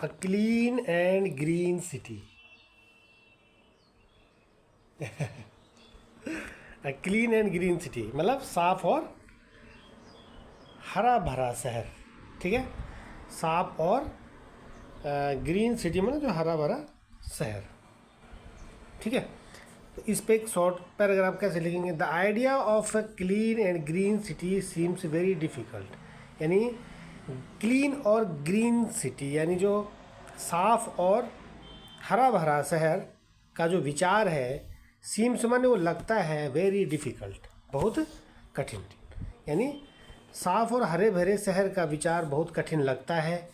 A clean and green city. A clean and green city मतलब साफ और हरा भरा शहर, ठीक है। साफ और ग्रीन सिटी मतलब जो हरा भरा शहर, ठीक है। तो इस पे एक शॉर्ट पैराग्राफ कैसे लिखेंगे? The idea of a clean and green city seems very difficult. यानी क्लीन और ग्रीन सिटी यानी जो साफ और हरा भरा शहर का जो विचार है, सीम्स माने वो लगता है, वेरी डिफ़िकल्ट बहुत कठिन। यानी साफ और हरे भरे शहर का विचार बहुत कठिन लगता है।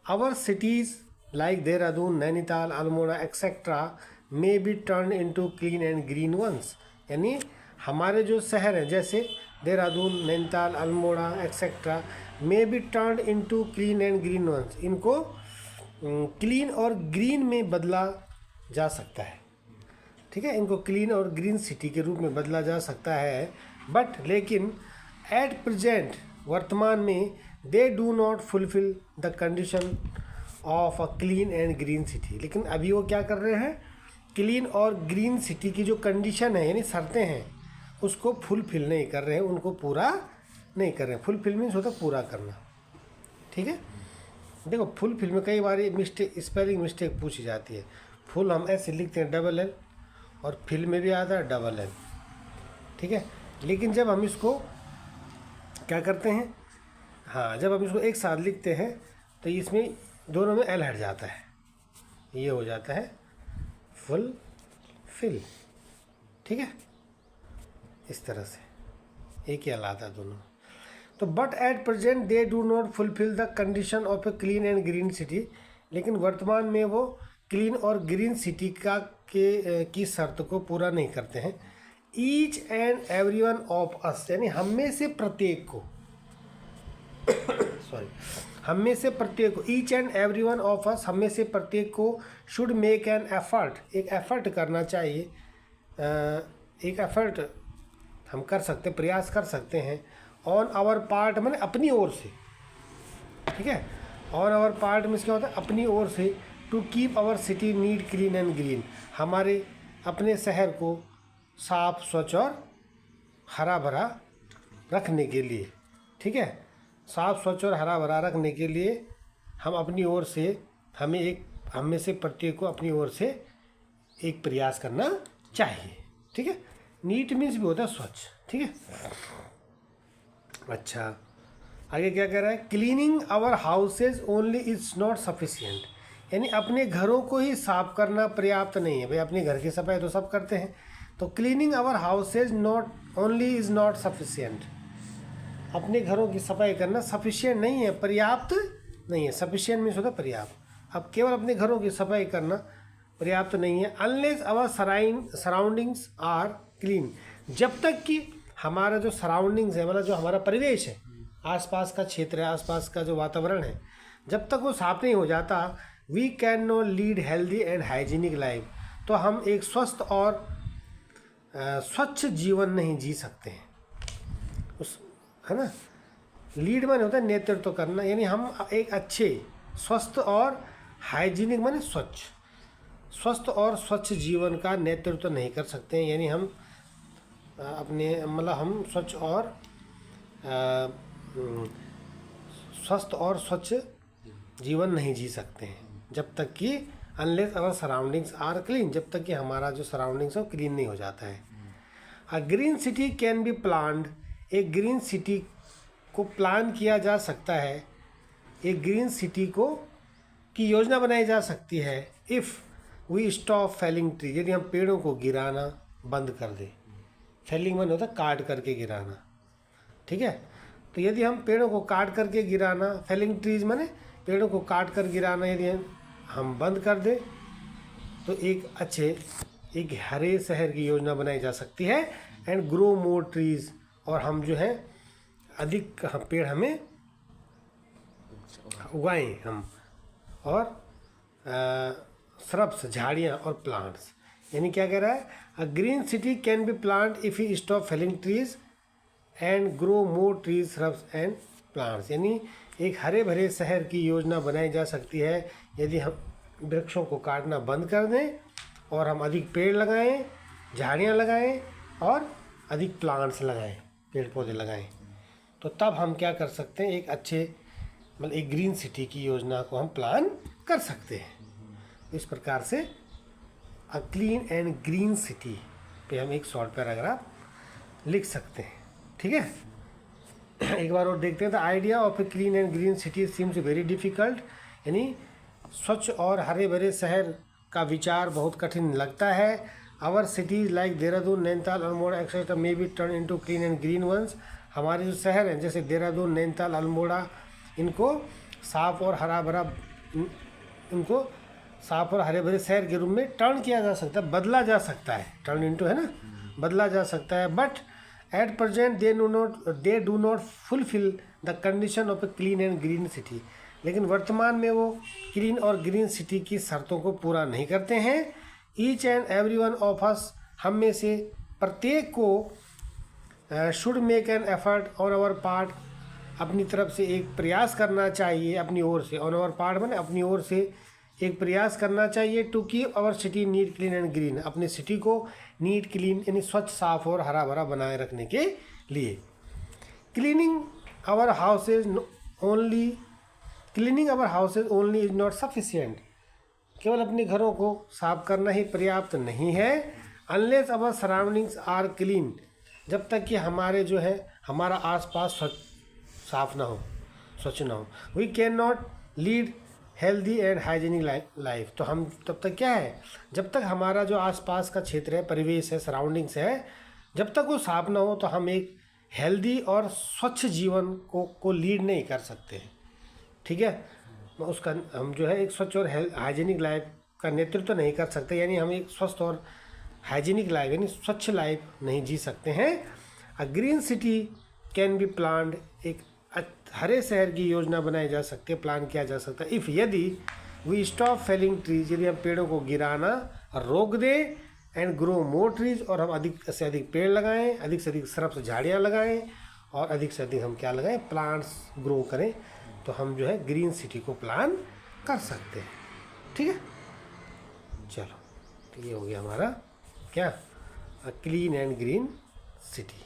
Our cities like Dehradun, Nainital, Almora etcetera may be turn into clean and green ones. यानी हमारे जो शहर हैं जैसे Dehradun, Nainital, Almora etcetera may be turn into clean and green ones, इनको क्लीन और ग्रीन में बदला जा सकता है, ठीक है। इनको क्लीन और ग्रीन सिटी के रूप में बदला जा सकता है। बट लेकिन एट प्रेजेंट वर्तमान में they do not fulfil the condition of a clean and green city. लेकिन अभी वो क्या कर रहे हैं? क्लीन और ग्रीन सिटी की जो कंडीशन है यानी शर्तें हैं उसको फुलफिल नहीं कर रहे हैं, उनको पूरा नहीं कर रहे हैं। फुलफिल मीन्स होता है पूरा करना, ठीक है। देखो फुलफिल में कई बार मिस्टेक, स्पेलिंग मिस्टेक पूछी जाती है। फुल हम ऐसे लिखते हैं डबल एल, और फिल में भी आता है डबल एल, ठीक है। लेकिन जब हम इसको क्या करते हैं, हाँ, जब हम इसको एक साथ लिखते हैं तो इसमें दोनों में एल हट जाता है, ये हो जाता है फुल फिल, ठीक है। इस तरह से एक ही एल आता है दोनों। तो but at present they do not fulfil the condition of a clean and green city. लेकिन वर्तमान में वो क्लीन और ग्रीन सिटी की शर्त को पूरा नहीं करते हैं। Each and every one of अस यानी हम में से प्रत्येक को सॉरी, हम में से प्रत्येक को, each and every one of us, हम में से प्रत्येक को शुड मेक एन एफर्ट, एक एफर्ट करना चाहिए। एक एफर्ट हम कर सकते, प्रयास कर सकते हैं। ऑन आवर पार्ट मैंने अपनी ओर से, ठीक है। ऑन आवर पार्ट में क्या होता है? अपनी ओर से। To keep our city neat clean and green, हमारे अपने शहर को साफ स्वच्छ और हरा भरा रखने के लिए, ठीक है। साफ स्वच्छ और हरा भरा रखने के लिए हम अपनी ओर से, हम में से प्रत्येक को अपनी ओर से एक प्रयास करना चाहिए, ठीक है। नीट मीन्स भी होता है स्वच्छ, ठीक है। अच्छा, आगे क्या कह रहा है? Cleaning our houses only is not sufficient, यानी अपने घरों को ही साफ करना पर्याप्त नहीं है। भाई अपने घर की सफाई तो सब करते हैं, तो cleaning our houses not only is not sufficient, अपने घरों की सफाई करना सफिशिएंट नहीं है, पर्याप्त नहीं है। सफिशिएंट मीन्स होता है पर्याप्त। अब केवल अपने घरों की सफाई करना पर्याप्त नहीं है। Unless our surroundings are clean, जब तक कि हमारा जो सराउंडिंग्स है मतलब जो हमारा परिवेश है, आसपास का क्षेत्र है, आसपास का जो वातावरण है, जब तक वो साफ नहीं हो जाता, we can not lead healthy and hygienic life, तो हम एक स्वस्थ और स्वच्छ जीवन नहीं जी सकते हैं। उस है ना, लीड माने होता है नेतृत्व करना, यानी हम एक अच्छे स्वस्थ और हाइजीनिक माने स्वच्छ, स्वस्थ और स्वच्छ जीवन का नेतृत्व नहीं कर सकते हैं। यानी हम अपने मतलब हम स्वच्छ और स्वस्थ और स्वच्छ जीवन नहीं जी सकते हैं जब तक कि unless our surroundings are clean, जब तक कि हमारा जो सराउंडिंग्स है वो क्लीन नहीं हो जाता है। A green city can be planned, एक ग्रीन सिटी को प्लान किया जा सकता है, एक ग्रीन सिटी को की योजना बनाई जा सकती है। If we stop felling tree, यदि हम पेड़ों को गिराना बंद कर दें। फेलिंग मन होता है काट करके गिराना, ठीक है। तो यदि हम पेड़ों को काट करके गिराना, फेलिंग ट्रीज माने पेड़ों को काट कर गिराना यदि हम बंद कर दें, तो एक हरे शहर की योजना बनाई जा सकती है। एंड ग्रो मोर ट्रीज, और हम जो है अधिक पेड़ हमें उगाएं हम, और श्रब्स झाड़ियाँ और प्लांट्स। यानी क्या कह रहा है? A green city can be plant if you stop felling trees and grow more trees, shrubs and plants. यानी एक हरे भरे शहर की योजना बनाई जा सकती है यदि हम वृक्षों को काटना बंद कर दें और हम अधिक पेड़ लगाएं, झाड़ियाँ लगाएं और अधिक प्लांट्स लगाएं, पेड़ पौधे लगाएं। तो तब हम क्या कर सकते हैं, एक अच्छे मतलब एक ग्रीन सिटी की योजना को हम प्लान कर सकते हैं। इस प्रकार से a clean and green city पे हम एक शॉर्ट पैराग्राफ लिख सकते हैं। ठीक है, एक बार और देखते हैं। The idea of a clean and green city seems very difficult, यानी स्वच्छ और हरे भरे शहर का विचार बहुत कठिन लगता है। Our cities like Dehradun, Nainital, Almora etcetera may be turn into clean and green ones. हमारे जो शहर हैं जैसे देहरादून, नैनीताल, अल्मोड़ा, इनको साफ़ और हरा भरा, इनको साफ़ और हरे भरे शहर के रूप में टर्न किया जा सकता है, बदला जा सकता है। टर्न इनटू है ना, बदला जा सकता है। But at present they do not fulfil the condition of a clean and green city. लेकिन वर्तमान में वो क्लीन और ग्रीन सिटी की शर्तों को पूरा नहीं करते हैं। Each and every one of us, हम में से प्रत्येक को should make an effort on our part, अपनी तरफ से एक प्रयास करना चाहिए, अपनी ओर से। ऑन आवर पार्ट मैंने अपनी ओर से एक प्रयास करना चाहिए to keep our city neat, clean and green, अपनी सिटी को नीट, क्लीन यानी स्वच्छ, साफ और हरा भरा बनाए रखने के लिए। Cleaning our houses only is not sufficient, केवल अपने घरों को साफ करना ही पर्याप्त नहीं है। Unless our surroundings are clean, जब तक कि हमारे जो है हमारा आसपास साफ ना हो, स्वच्छ ना हो, we can not lead healthy and hygienic life. तो हम तब तक क्या है, जब तक हमारा जो आसपास का क्षेत्र है, परिवेश है, सराउंडिंग्स है, जब तक वो साफ ना हो तो हम एक हेल्दी और स्वच्छ जीवन को लीड नहीं कर सकते हैं। ठीक है, उसका हम जो है एक स्वच्छ और हाइजीनिक लाइफ का नेतृत्व नहीं कर सकते, यानी हम एक स्वस्थ और हाइजीनिक लाइफ यानी स्वच्छ लाइफ नहीं जी सकते हैं। A green city can be planned, एक हरे शहर की योजना बनाई जा सकती है, प्लान किया जा सकता है। इफ़ यदि वी स्टॉप फेलिंग ट्रीज, यदि हम पेड़ों को गिराना रोक दें, एंड ग्रो मोर ट्रीज, और हम अधिक से अधिक पेड़ लगाएं, अधिक से अधिक सरफ झाड़ियाँ लगाएं, और अधिक से अधिक हम क्या लगाएं, प्लांट्स ग्रो करें, तो हम जो है ग्रीन सिटी को प्लान कर सकते हैं। ठीक है, चलो, तो ये हो गया हमारा क्या, क्लीन एंड ग्रीन सिटी।